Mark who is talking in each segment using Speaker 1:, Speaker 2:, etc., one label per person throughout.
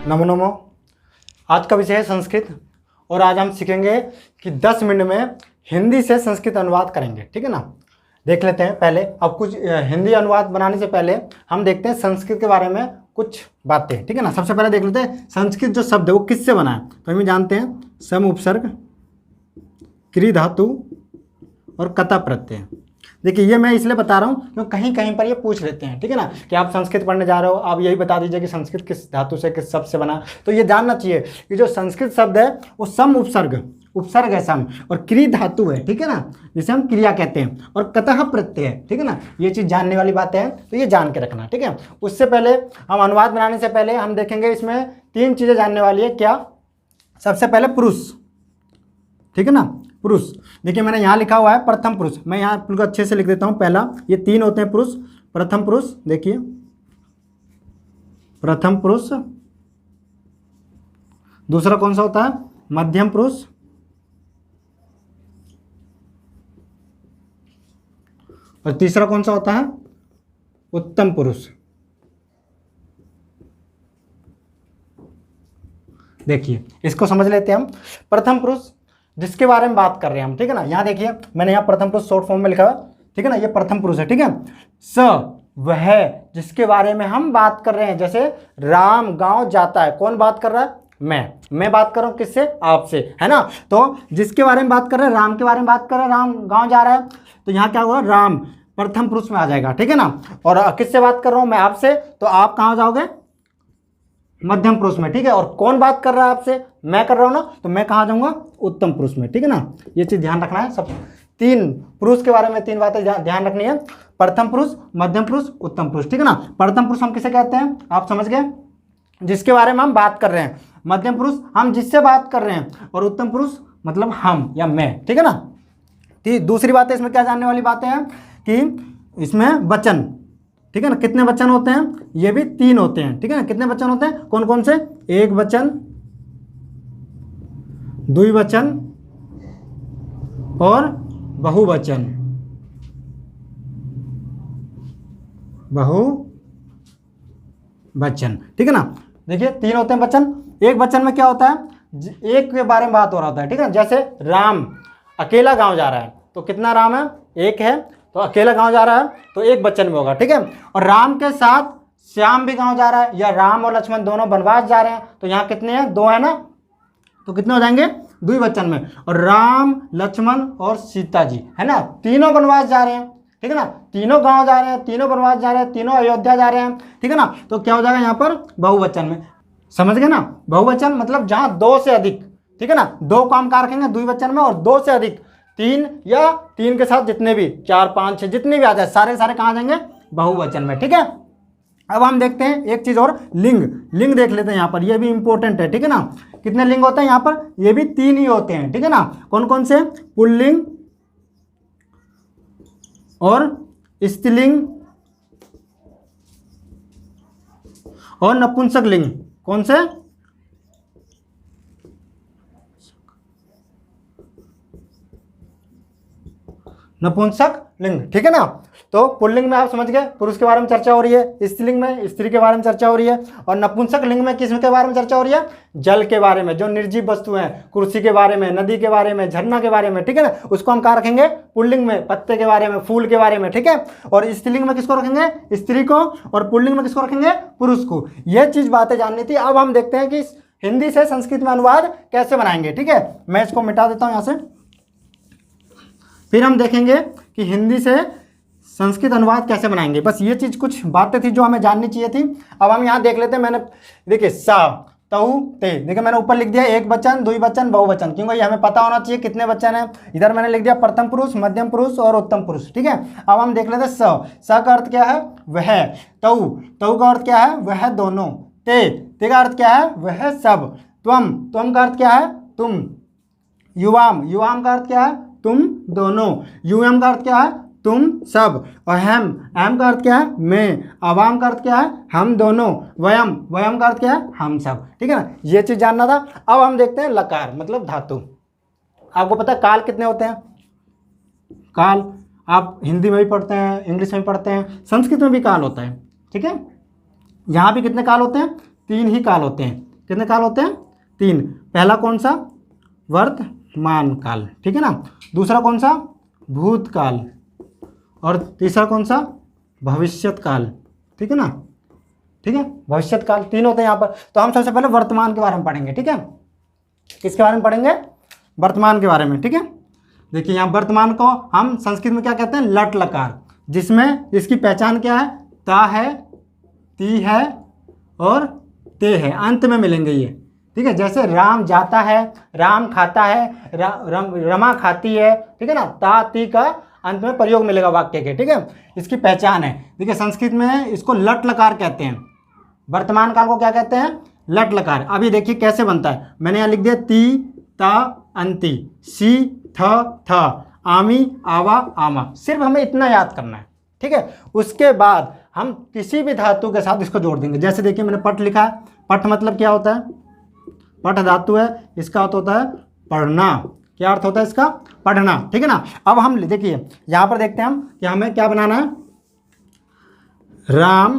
Speaker 1: नमो नमो। आज का विषय है संस्कृत और आज हम सीखेंगे कि 10 मिनट में हिंदी से संस्कृत अनुवाद करेंगे। ठीक है ना। देख लेते हैं पहले। अब कुछ हिंदी अनुवाद बनाने से पहले हम देखते हैं संस्कृत के बारे में कुछ बातें। ठीक है ना। सबसे पहले देख लेते हैं संस्कृत जो शब्द है वो किससे बना है। तो हम जानते हैं सम उपसर्ग, क्री धातु और कता प्रत्यय। देखिए ये मैं इसलिए बता रहा हूँ क्योंकि कहीं कहीं पर ये पूछ लेते हैं। ठीक है ना कि आप संस्कृत पढ़ने जा रहे हो, आप यही बता दीजिए कि संस्कृत किस धातु से किस शब्द से बना। तो ये जानना चाहिए कि जो संस्कृत शब्द है वो सम उपसर्ग है सम, और क्री धातु है। ठीक है ना, जिसे हम क्रिया कहते हैं, और कतः प्रत्यय है। ठीक है ना, ये चीज़ जानने वाली बातें हैं, तो ये जान के रखना। ठीक है। उससे पहले हम अनुवाद बनाने से पहले हम देखेंगे इसमें 3 चीज़ें जानने वाली है। क्या? सबसे पहले पुरुष। ठीक है ना, पुरुष। देखिए मैंने यहाँ लिखा हुआ है प्रथम पुरुष, मैं यहाँ बिल्कुल अच्छे से लिख देता हूँ। पहला, ये 3 होते हैं पुरुष। प्रथम पुरुष, देखिए प्रथम पुरुष। दूसरा कौन सा होता है? मध्यम पुरुष। और तीसरा कौन सा होता है? उत्तम पुरुष। देखिए इसको समझ लेते हैं हम। प्रथम पुरुष जिसके बारे में बात कर रहे हैं हम। ठीक है ना, यहाँ देखिए मैंने यहाँ प्रथम पुरुष शॉर्ट फॉर्म में लिखा है। ठीक है ना, ये प्रथम पुरुष है। ठीक है। स वह जिसके बारे में हम बात कर रहे हैं, जैसे राम गांव जाता है, कौन बात कर रहा है? मैं बात कर रहा हूँ। किससे? आपसे, है ना। तो जिसके बारे में बात कर रहे हैं, राम के बारे में बात कर रहे हैं, राम गांव जा रहा है, तो यहाँ क्या हुआ? राम प्रथम पुरुष में आ जाएगा। ठीक है ना। और किससे बात कर रहा हूँ? मैं आपसे, तो आप कहाँ जाओगे? मध्यम पुरुष में। ठीक है। और कौन बात कर रहा है आपसे? मैं कर रहा हूं ना, तो मैं कहाँ जाऊंगा? उत्तम पुरुष में। ठीक है ना, ये चीज ध्यान रखना है। सब 3 पुरुष के बारे में 3 बातें ध्यान रखनी है। प्रथम पुरुष, मध्यम पुरुष, उत्तम पुरुष। ठीक है ना। प्रथम पुरुष हम किसे कहते हैं? आप समझ गए, जिसके बारे में हम बात कर रहे हैं। मध्यम पुरुष हम जिससे बात कर रहे हैं, और उत्तम पुरुष मतलब हम या मैं। ठीक है ना। दूसरी बात है इसमें क्या जानने वाली बातें हैं कि इसमें वचन। ठीक है ना, कितने वचन होते हैं? ये भी 3 होते हैं। ठीक है ना। कितने वचन होते हैं? कौन कौन से? एक वचन, द्विवचन और बहुवचन। बहुवचन। ठीक है ना। देखिए 3 होते हैं वचन। एक वचन में क्या होता है? एक के बारे में बात हो रहा होता है। ठीक है। जैसे राम अकेला गांव जा रहा है, तो कितना राम है? एक है, तो अकेला गांव जा रहा है, तो एक वचन में होगा। ठीक है। और राम के साथ श्याम भी गांव जा रहा है, या राम और लक्ष्मण दोनों वनवास जा रहे हैं, तो यहाँ कितने हैं? 2 है ना, तो कितने हो जाएंगे? द्विवचन में। और राम, लक्ष्मण और सीता जी, है ना, तीनों वनवास जा रहे हैं। ठीक है ना, तीनों गांव जा रहे हैं, तीनों वनवास जा रहे हैं, तीनों अयोध्या जा रहे हैं। ठीक है ना, तो क्या हो जाएगा यहाँ पर? बहुवचन में। समझ गए ना। बहुवचन मतलब जहां 2 से अधिक। ठीक है ना, 2 काम कार रखेंगे द्विवचन में, और 2 से अधिक, 3 या 3 के साथ जितने भी 4, 5, 6 जितने भी आ जाए, सारे कहाँ जाएंगे? बहुवचन में। ठीक है। अब हम देखते हैं एक चीज और, लिंग देख लेते हैं यहाँ पर। ये भी इंपॉर्टेंट है। ठीक है ना। कितने लिंग होते हैं यहाँ पर? ये भी 3 ही होते हैं। ठीक है ना। कौन कौन से? पुल्लिंग और स्त्रीलिंग और नपुंसक लिंग। कौन से? नपुंसक लिंग। ठीक है ना। तो पुल्लिंग में आप समझ गए, पुरुष के बारे में चर्चा हो रही है। स्त्रीलिंग में स्त्री के बारे में चर्चा हो रही है। और नपुंसक लिंग में किस के बारे में चर्चा हो रही है? जल के बारे में, जो निर्जीव वस्तु हैं, कुर्सी के बारे में, नदी के बारे में, झरना के बारे में। ठीक है ना, उसको हम कहाँ रखेंगे? पुल्लिंग में, पत्ते के बारे में, फूल के बारे में। ठीक है। और स्त्रीलिंग में किसको रखेंगे? स्त्री को। और पुल्लिंग में किसको रखेंगे? पुरुष को। यह चीज बातें जाननी थी। अब हम देखते हैं कि हिंदी से संस्कृत में अनुवाद कैसे बनाएंगे। ठीक है, मैं इसको मिटा देता हूँ यहाँ से। फिर हम देखेंगे कि हिंदी से संस्कृत अनुवाद कैसे बनाएंगे। बस ये चीज़ कुछ बातें थी जो हमें जाननी चाहिए थी। अब हम यहाँ देख लेते हैं। मैंने देखिए सा, तऊ, ते, देखिए मैंने ऊपर लिख दिया एक वचन, द्विवचन, बहुवचन, क्योंकि ये हमें पता होना चाहिए कितने वचन हैं। इधर मैंने लिख दिया प्रथम पुरुष, मध्यम पुरुष और उत्तम पुरुष। ठीक है। अब हम देख लेते हैं स का अर्थ क्या है? वह। तऊ का अर्थ क्या है? वह दोनों। ते का अर्थ क्या है? वह सब। त्वम का अर्थ क्या है? तुम। युवाम का अर्थ क्या है? तुम दोनों। यूएम का अर्थ क्या है? तुम सब। और हैम का अर्थ क्या है? मैं। अवाम का अर्थ क्या है? हम दोनों। वयम का अर्थ क्या है? हम सब। ठीक है ना, ये चीज जानना था। अब हम देखते हैं लकार मतलब धातु। आपको पता है काल कितने होते हैं? काल आप हिंदी में भी पढ़ते हैं, इंग्लिश में भी पढ़ते हैं, संस्कृत में भी काल होता है। ठीक है, यहाँ भी कितने काल होते हैं? 3 ही काल होते हैं। कितने काल होते हैं? 3। पहला कौन सा? वर्तमान काल, ठीक है ना। दूसरा कौन सा? भूतकाल। और तीसरा कौन सा? भविष्यत काल, ठीक है ना। ठीक है, भविष्यत काल 3 होते हैं यहाँ पर। तो हम सबसे पहले वर्तमान के बारे में पढ़ेंगे, ठीक है। किसके बारे में पढ़ेंगे? वर्तमान के बारे में, ठीक है। देखिए यहाँ वर्तमान को हम संस्कृत में क्या कहते हैं? लट लकार, जिसमें इसकी पहचान क्या है? ता है, ती है और ते है, अंत में मिलेंगे ये, ठीक है। जैसे राम जाता है, राम खाता है, रमा खाती है, ठीक है ना। ता ती का अंत में प्रयोग मिलेगा वाक्य के, ठीक है। इसकी पहचान है। देखिए संस्कृत में इसको लट लकार कहते हैं। वर्तमान काल को क्या कहते हैं? लट लकार। अभी देखिए कैसे बनता है। मैंने यहाँ लिख दिया ती ता अंति, सी थ आमी आवा आमा। सिर्फ हमें इतना याद करना है, ठीक है। उसके बाद हम किसी भी धातु के साथ इसको जोड़ देंगे। जैसे देखिए मैंने पट लिखा है। पट मतलब क्या होता है? पट धातु है, इसका अर्थ होता है पढ़ना। क्या अर्थ होता है इसका? पढ़ना, ठीक है ना। अब हम देखिए यहाँ पर देखते हैं हम कि हमें क्या बनाना है। राम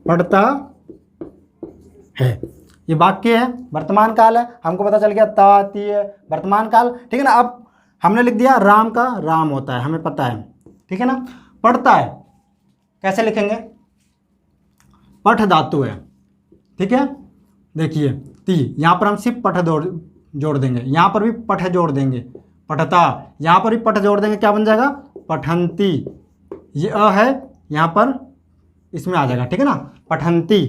Speaker 1: पढ़ता है, ये वाक्य है, वर्तमान काल है। हमको पता चल गया ता ती है, वर्तमान काल, ठीक है ना। अब हमने लिख दिया राम का राम होता है, हमें पता है, ठीक है ना। पढ़ता है कैसे लिखेंगे? पठ धातु है, ठीक है। देखिए ती, यहाँ पर हम सिर्फ पठ जोड़ देंगे, यहाँ पर भी पठ जोड़ देंगे, पठता, यहाँ पर भी पठ जोड़ देंगे, क्या बन जाएगा? पठंती। ये अ है, यहाँ पर इसमें आ जाएगा, ठीक है ना, पठंती।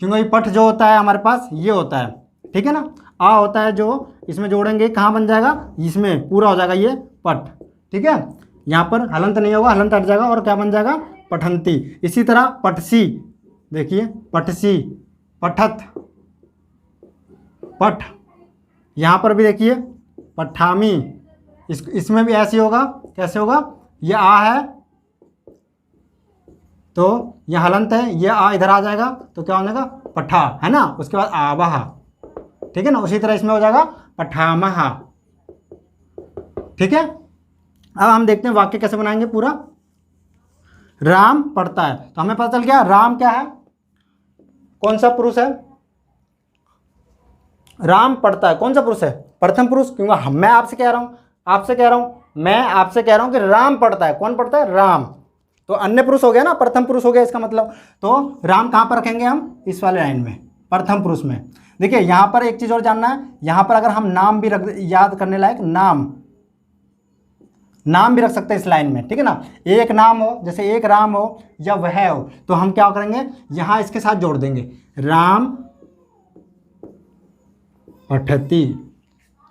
Speaker 1: क्योंकि ये पठ जो होता है हमारे पास ये होता है, ठीक है ना। आ होता है जो इसमें जोड़ेंगे, कहाँ बन जाएगा? इसमें पूरा हो जाएगा ये पठ, ठीक है। यहाँ पर हलंत नहीं होगा, हलंत हट जाएगा और क्या बन जाएगा? पठंती। इसी तरह पटसी, देखिए पटसी, पठत, पठ। यहाँ पर भी देखिए पठामी, इसमें भी ऐसे होगा। कैसे होगा? ये आ है तो ये हलंत है, ये आ इधर आ जाएगा तो क्या हो जाएगा? पठा, है ना। उसके बाद आवाह, ठीक है ना। उसी तरह इसमें हो जाएगा पठामहा, ठीक है। अब हम देखते हैं वाक्य कैसे बनाएंगे पूरा। राम पढ़ता है, तो हमें पता चल गया राम क्या है? कौन सा पुरुष है? राम पढ़ता है, कौन सा पुरुष है? प्रथम पुरुष। क्योंकि मैं आपसे कह रहा हूं मैं आपसे कह रहा हूं कि राम पढ़ता है। कौन पढ़ता है? राम। तो अन्य पुरुष हो गया ना, प्रथम पुरुष हो गया इसका मतलब। तो राम कहां पर रखेंगे हम? इस वाले लाइन में, प्रथम पुरुष में। देखिए यहां पर एक चीज और जानना है, यहां पर अगर हम नाम भी रख, याद करने लायक नाम भी रख सकते हैं इस लाइन में, ठीक है ना। एक नाम हो, जैसे एक राम हो या वह हो, तो हम क्या करेंगे? यहां इसके साथ जोड़ देंगे, राम पठती,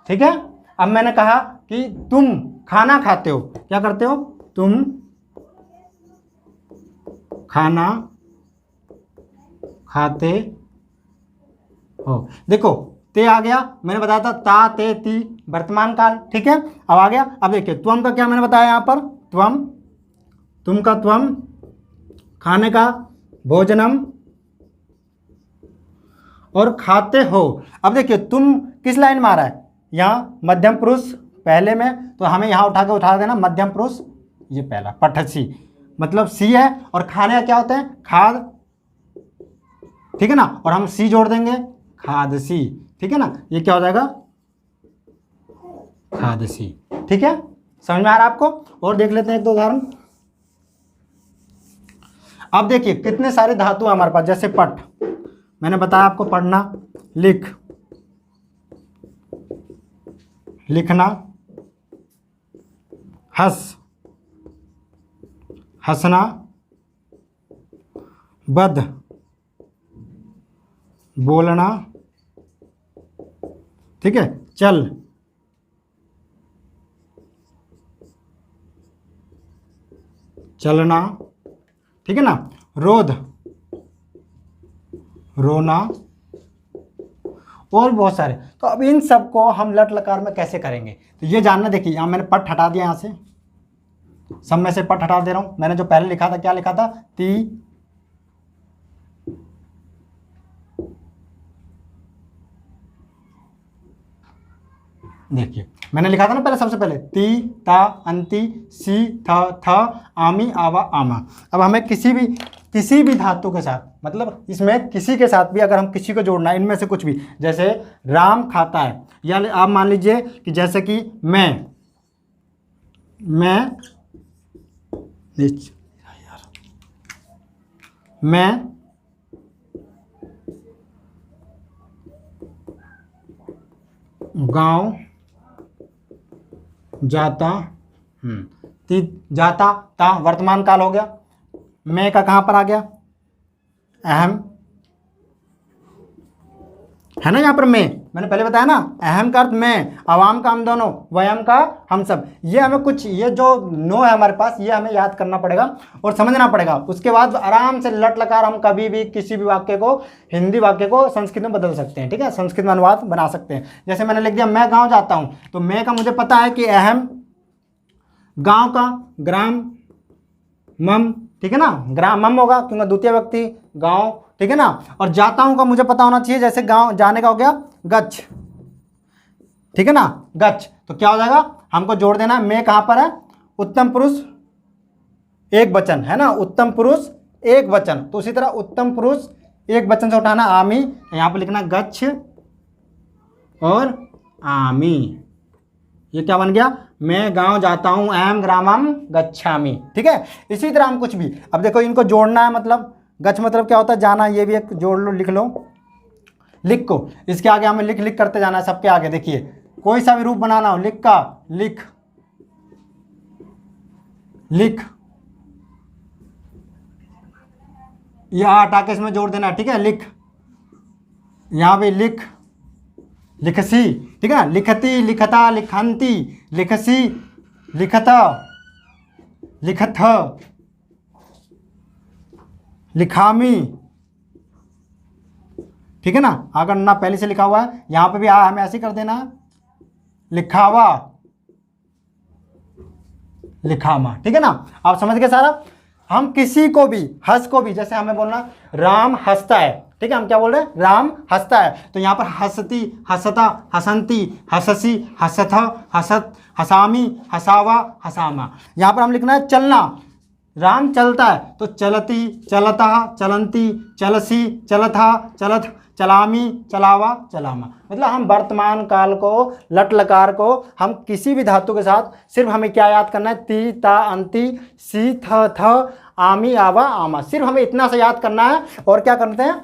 Speaker 1: ठीक है। अब मैंने कहा कि तुम खाना खाते हो, क्या करते हो? तुम खाना खाते हो। देखो ते आ गया, मैंने बताया था ता ते ती, वर्तमान काल, ठीक है। अब आ गया। अब देखिए त्वम का क्या मैंने बताया यहाँ पर? त्वम, तुम का त्वम, खाने का भोजनम और खाते हो। अब देखिए तुम किस लाइन में आ रहा है? यहाँ मध्यम पुरुष पहले में, तो हमें यहाँ उठा देना मध्यम पुरुष, ये पहला पठसी, मतलब सी है। और खाने का क्या होता है? खाद, ठीक है ना। और हम सी जोड़ देंगे, खादसी, ठीक है ना। ये क्या हो जाएगा? खादसी, ठीक है। समझ में आ रहा है आपको? और देख लेते हैं एक दो उदाहरण। अब देखिए कितने सारे धातु हमारे पास। जैसे पठ, मैंने बताया आपको पढ़ना, लिख, लिखना, हंस, हंसना, बध, बोलना, ठीक है, चल, चलना, ठीक है ना, रोध, रोना, और बहुत सारे। तो अब इन सब को हम लट लकार में कैसे करेंगे? तो ये जानना। देखिए यहाँ मैंने पट हटा दिया, यहाँ से सब में से पट हटा दे रहा हूं। मैंने जो पहले लिखा था, क्या लिखा था? ती, देखिए मैंने लिखा था ना पहले, सबसे पहले ती ता अंति सी थ आमी आवा आमा। अब हमें किसी भी किसी भी धातु के साथ, मतलब इसमें किसी के साथ भी अगर हम किसी को जोड़ना है, इनमें से कुछ भी, जैसे राम खाता है, या आप मान लीजिए कि जैसे कि मैं गांव जाता, जाता ता वर्तमान काल हो गया, मैं का कहां पर आ गया, अहम है ना, यहाँ पर मैंने पहले बताया ना, अहम का अर्थ मैं, अवाम का हम दोनों, वयम का हम सब। ये हमें कुछ, ये जो नो है हमारे पास, ये हमें याद करना पड़ेगा और समझना पड़ेगा। उसके बाद आराम से लट लकार हम कभी भी किसी भी वाक्य को, हिंदी वाक्य को संस्कृत में बदल सकते हैं, ठीक है, संस्कृत में अनुवाद बना सकते हैं। जैसे मैंने लिख दिया मैं गाँव जाता हूँ, तो मैं का मुझे पता है कि अहम, गाँव का ग्राम, मम, ठीक है ना, ग्राम मम होगा क्योंकि द्वितीय व्यक्ति गांव, ठीक है ना। और जाता हूं का मुझे पता होना चाहिए, जैसे गांव जाने का हो गया गच्छ, ठीक है ना, गच्छ। तो क्या हो जाएगा, हमको जोड़ देना, मैं कहां पर है, उत्तम पुरुष एक वचन है ना, उत्तम पुरुष एक वचन। तो उसी तरह उत्तम पुरुष एक वचन से उठाना आमी, यहां पर लिखना गच्छ और आमी। ये क्या बन गया, मैं गांव जाता हूं, अहम ग्रामम गच्छामि, ठीक है। इसी तरह हम कुछ भी, अब देखो इनको जोड़ना है, मतलब गच्छ मतलब क्या होता है, जाना, ये भी एक जोड़ लो, लिख लो, लिख को इसके आगे हमें लिख लिख करते जाना है सबके आगे। देखिए कोई सा भी रूप बनाना हो, लिख का लिख, लिख, यह हटा के इसमें जोड़ देना, ठीक है, लिख, यहां भी लिख, लिखसी, ठीक है ना, लिखती, लिखता, लिखंती, लिखसी, लिखता, लिखथ, लिखामी, ठीक है ना। अगर ना पहले से लिखा हुआ है, यहां पे भी हमें ऐसे कर देना है, लिखावा, लिखामा, ठीक है ना। आप समझ गए सारा। हम किसी को भी, हंस को भी, जैसे हमें बोलना राम हंसता है, ठीक है, हम क्या बोल रहे हैं, राम हंसता है, तो यहाँ पर हंसती, हंसता, हंसंती, हंससी, हंसथ, हंसत, हंसामी, हंसावा, हंसामा। यहाँ पर हम लिखना है चलना, राम चलता है, तो चलती, चलता, चलंती, चलसी, चलथा, चलथ, चलामी, चलावा, चलामा। मतलब हम वर्तमान काल को, लट लकार को हम किसी भी धातु के साथ, सिर्फ हमें क्या याद करना है, ती, ता, अंति, सी, थ, आमी, आवा, आमा, सिर्फ हमें इतना सा याद करना है। और क्या करते हैं,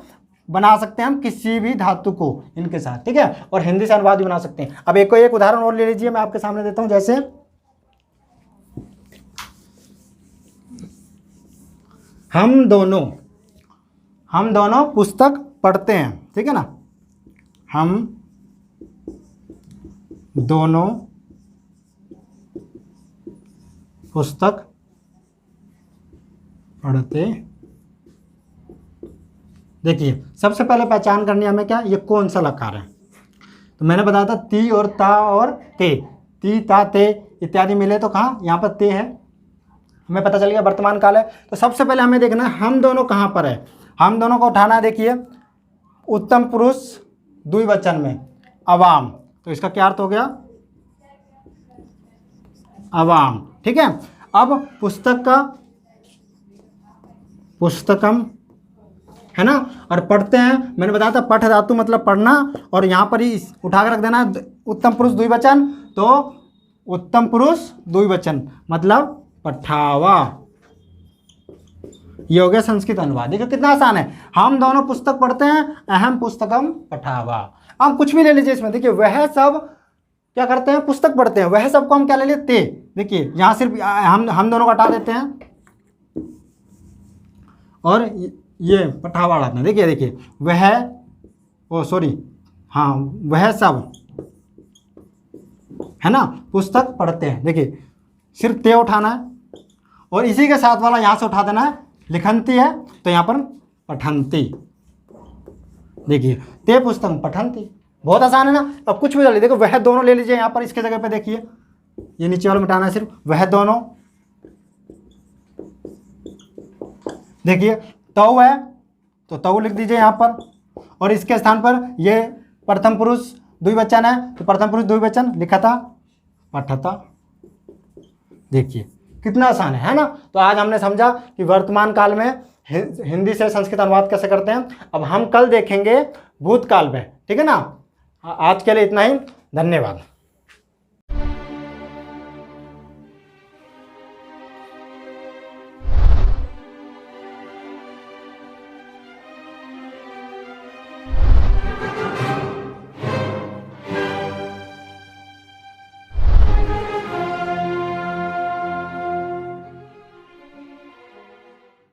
Speaker 1: बना सकते हैं हम किसी भी धातु को इनके साथ, ठीक है, और हिंदी से अनुवाद भी बना सकते हैं। अब एक उदाहरण और ले लीजिए, मैं आपके सामने देता हूं। जैसे हम दोनों पुस्तक पढ़ते हैं, ठीक है ना, हम दोनों पुस्तक पढ़ते। देखिए सबसे पहले पहचान करनी है हमें क्या, ये कौन सा लकार है। तो मैंने बताया था ती और ता और ते, ती, ता, ते इत्यादि मिले तो कहाँ, यहाँ पर ते है, हमें पता चल गया वर्तमान काल है। तो सबसे पहले हमें देखना है हम दोनों कहाँ पर है, हम दोनों को उठाना है। देखिए उत्तम पुरुष द्विवचन में अवाम, तो इसका क्या अर्थ हो गया, अवाम, ठीक है। अब पुस्तक का पुस्तकम है ना, और पढ़ते हैं, मैंने बताया था पठ धातु मतलब पढ़ना, और यहाँ पर ही उठा कर रख देना उत्तम पुरुष द्विवचन, तो उत्तम पुरुष द्विवचन मतलब पठावा। ये हो गया संस्कृत अनुवाद। देखो कितना आसान है, हम दोनों पुस्तक पढ़ते हैं, अहम पुस्तकम पठावा। अब कुछ भी ले लीजिए इसमें, देखिए वह सब क्या करते हैं, पुस्तक पढ़ते हैं, वह सबको हम क्या ले लेते, देखिए यहाँ सिर्फ हम दोनों को हटा देते हैं और ये पठावा हटाते हैं। देखिए वह सब है ना पुस्तक पढ़ते हैं। देखिए सिर्फ ते उठाना है और इसी के साथ वाला यहाँ से उठा देना है, लिखंती है तो यहाँ पर पठंती। देखिए ते पुस्तक पठंती, बहुत आसान है ना। अब कुछ भी ले लीजिए, देखो वह दोनों ले लीजिए यहाँ पर, इसके जगह पे देखिए ये नीचे वाला मिटाना है, सिर्फ वह दोनों। देखिए तौ है तो तौ लिख दीजिए यहाँ पर, और इसके स्थान पर ये प्रथम पुरुष द्विवचन है तो प्रथम पुरुष द्विवचन लिखा था पठता। देखिए कितना आसान है ना। तो आज हमने समझा कि वर्तमान काल में हिंदी से संस्कृत अनुवाद कैसे करते हैं अब हम कल देखेंगे भूतकाल में, ठीक है ना। आज के लिए इतना ही, धन्यवाद।